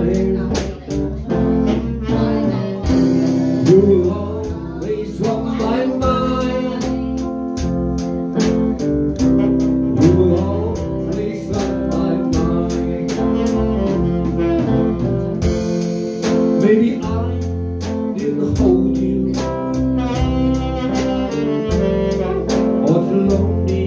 time. You will always on my mind. You will always on my mind. Maybe I didn't hold you, or the lonely